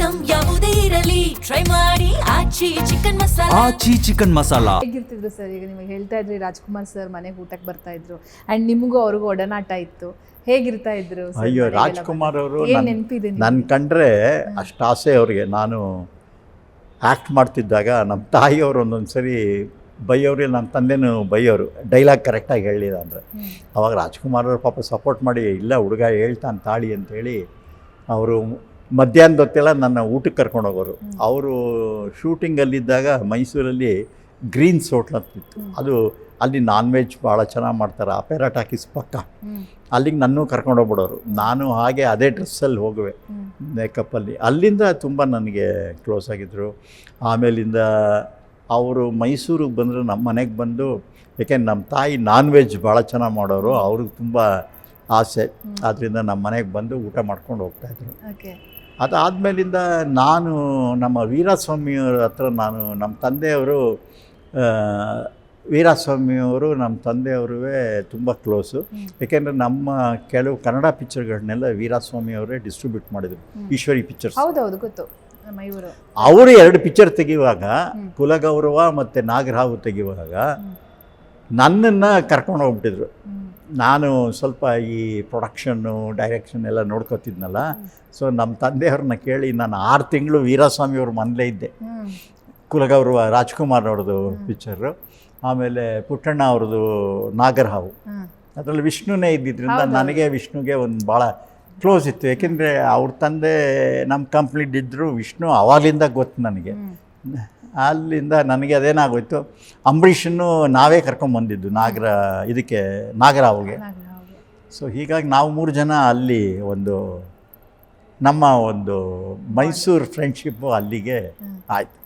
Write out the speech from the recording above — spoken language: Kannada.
ಐಟಂ ಯಾವುದೇ ಇರಲಿ ಟ್ರೈ ಮಾಡಿ ಆಚಿ ಚಿಕನ್ ಮಸಾಲಾ. ಆಚಿ ಚಿಕನ್ ಮಸಾಲಾ. ಹೇಗಿರ್ತಿದ್ರು ಸರ್? ಈಗ ನಿಮಗೆ ಹೇಳ್ತಾ ಇದ್ರಿ ರಾಜ್ಕುಮಾರ್ ಸರ್ ಮನೆಗೆ ಊಟಕ್ಕೆ ಬರ್ತಾ ಇದ್ರು ಆ್ಯಂಡ್ ನಿಮಗೂ ಅವ್ರಿಗೂ ಒಡನಾಟ ಇತ್ತು. ಹೇಗಿರ್ತಾ ಇದ್ರು sir ಅಯ್ಯೋ, ಮನೆಗೆಲ್ಲ ರಾಜ್ಕುಮಾರ್ ಅವರು ಬಂದಾಗ? ಏನ್ ನೆನಪಿದೆ ನನ್ನ ಕಂಡ್ರೆ ಅಷ್ಟು ಆಸೆ ಅವ್ರಿಗೆ. ನಾನು ಆ್ಯಕ್ಟ್ ಮಾಡ್ತಿದ್ದಾಗ ನಮ್ಮ ತಾಯಿಯವರು ಒಂದೊಂದು ಸರಿ ಬೈಯೋರು, ನನ್ನ ತಂದೆನೂ ಬೈಯೋರು, ಡೈಲಾಗ್ ಕರೆಕ್ಟಾಗಿ ಹೇಳಿದ ಅಂದರೆ. ಅವಾಗ ರಾಜ್ಕುಮಾರ್ ಅವರು ಪಾಪ ಸಪೋರ್ಟ್ ಮಾಡಿ, ಇಲ್ಲ ಹುಡುಗ ಹೇಳ್ತಾನೆ ತಾಳಿ ಅಂಥೇಳಿ ಅವರು ಮಧ್ಯಾಹ್ನದ ಹೊತ್ತೆಲ್ಲ ನನ್ನ ಊಟಕ್ಕೆ ಕರ್ಕೊಂಡು ಹೋಗೋರು. ಅವರು ಶೂಟಿಂಗಲ್ಲಿದ್ದಾಗ ಮೈಸೂರಲ್ಲಿ ಗ್ರೀನ್ಸ್ ಹೋಟ್ಲ್ ಅಂತಿತ್ತು. ಅದು ಅಲ್ಲಿ ನಾನ್ ವೆಜ್ ಭಾಳ ಚೆನ್ನಾಗಿ ಮಾಡ್ತಾರೆ, ಅಪೇರಾ ಟಾಕೀಸ್ ಪಕ್ಕ. ಅಲ್ಲಿಗೆ ನನ್ನೂ ಕರ್ಕೊಂಡು ಹೋಗ್ಬಿಡೋರು. ನಾನು ಹಾಗೆ ಅದೇ ಡ್ರೆಸ್ಸಲ್ಲಿ ಹೋಗುವೆ, ಮೇಕಪ್ಪಲ್ಲಿ. ಅಲ್ಲಿಂದ ತುಂಬ ನನಗೆ ಕ್ಲೋಸ್ ಆಗಿದ್ದರು. ಆಮೇಲಿಂದ ಅವರು ಮೈಸೂರಿಗೆ ಬಂದರು, ನಮ್ಮ ಮನೆಗೆ ಬಂದು, ಏಕೆಂದ್ರೆ ನಮ್ಮ ತಾಯಿ ನಾನ್ ವೆಜ್ ಭಾಳ ಚೆನ್ನಾಗಿ ಮಾಡೋರು, ಅವ್ರಿಗೆ ತುಂಬ ಆಸೆ. ಆದ್ದರಿಂದ ನಮ್ಮ ಮನೆಗೆ ಬಂದು ಊಟ ಮಾಡ್ಕೊಂಡು ಹೋಗ್ತಾಯಿದ್ರು. ಅದಾದಮೇಲಿಂದ ನಾನು ನಮ್ಮ ವೀರಸ್ವಾಮಿಯವ್ರ ಹತ್ರ ನಮ್ಮ ತಂದೆಯವರು ವೀರಸ್ವಾಮಿಯವರು ನಮ್ಮ ತಂದೆಯವರೂ ತುಂಬ ಕ್ಲೋಸು. ಏಕೆಂದರೆ ನಮ್ಮ ಕೆಲವು ಕನ್ನಡ ಪಿಕ್ಚರ್ಗಳನ್ನೆಲ್ಲ ವೀರಸ್ವಾಮಿಯವರೇ ಡಿಸ್ಟ್ರಿಬ್ಯೂಟ್ ಮಾಡಿದರು, ಈಶ್ವರಿ ಪಿಕ್ಚರ್ಸ್. ಹೌದೌದು, ಗೊತ್ತು. ಮಯೂರು ಅವರು 2 ಪಿಕ್ಚರ್ ತೆಗೆಯುವಾಗ, ಕುಲಗೌರವ ಮತ್ತು ನಾಗರಹಾವು ತೆಗೆಯುವಾಗ ನನ್ನನ್ನು ಕರ್ಕೊಂಡು ಹೋಗ್ಬಿಟ್ಟಿದ್ರು. ನಾನು ಸ್ವಲ್ಪ ಈ ಪ್ರೊಡಕ್ಷನ್ನು ಡೈರೆಕ್ಷನ್ ಎಲ್ಲ ನೋಡ್ಕೊತಿದ್ನಲ್ಲ. ಸೊ ನಮ್ಮ ತಂದೆಯವ್ರನ್ನ ಕೇಳಿ ನಾನು 6 ತಿಂಗಳು ವೀರಸ್ವಾಮಿಯವ್ರ ಮನೇಲೇ ಇದ್ದೆ. ಕುಲಗೌರವ ರಾಜ್ಕುಮಾರ್ ಅವ್ರದ್ದು ಪಿಕ್ಚರು, ಆಮೇಲೆ ಪುಟ್ಟಣ್ಣ ಅವ್ರದ್ದು ನಾಗರಹಾವು. ಅದರಲ್ಲಿ ವಿಷ್ಣುನೇ ಇದ್ದಿದ್ದರಿಂದ ನನಗೆ ವಿಷ್ಣುಗೆ ಒಂದು ಭಾಳ ಕ್ಲೋಸ್ ಇತ್ತು. ಏಕೆಂದರೆ ಅವ್ರ ತಂದೆ ನಮ್ಮ ಕಂಪ್ನಿಲಿದ್ದರು, ವಿಷ್ಣು ಆವಾಗಲಿಂದ ಗೊತ್ತು ನನಗೆ. ಅಲ್ಲಿಂದ ನನಗೆ ಅದೇನಾಗೋಯ್ತು, ಅಂಬರೀಷನ್ನು ನಾವೇ ಕರ್ಕೊಂಬಂದಿದ್ದು ನಾಗರಹಾವಿಗೆ. ಸೊ ಹೀಗಾಗಿ ನಾವು 3 ಜನ ಅಲ್ಲಿ ನಮ್ಮ ಒಂದು ಮೈಸೂರು ಫ್ರೆಂಡ್ಶಿಪ್ಪು ಅಲ್ಲಿಗೆ ಆಯಿತು.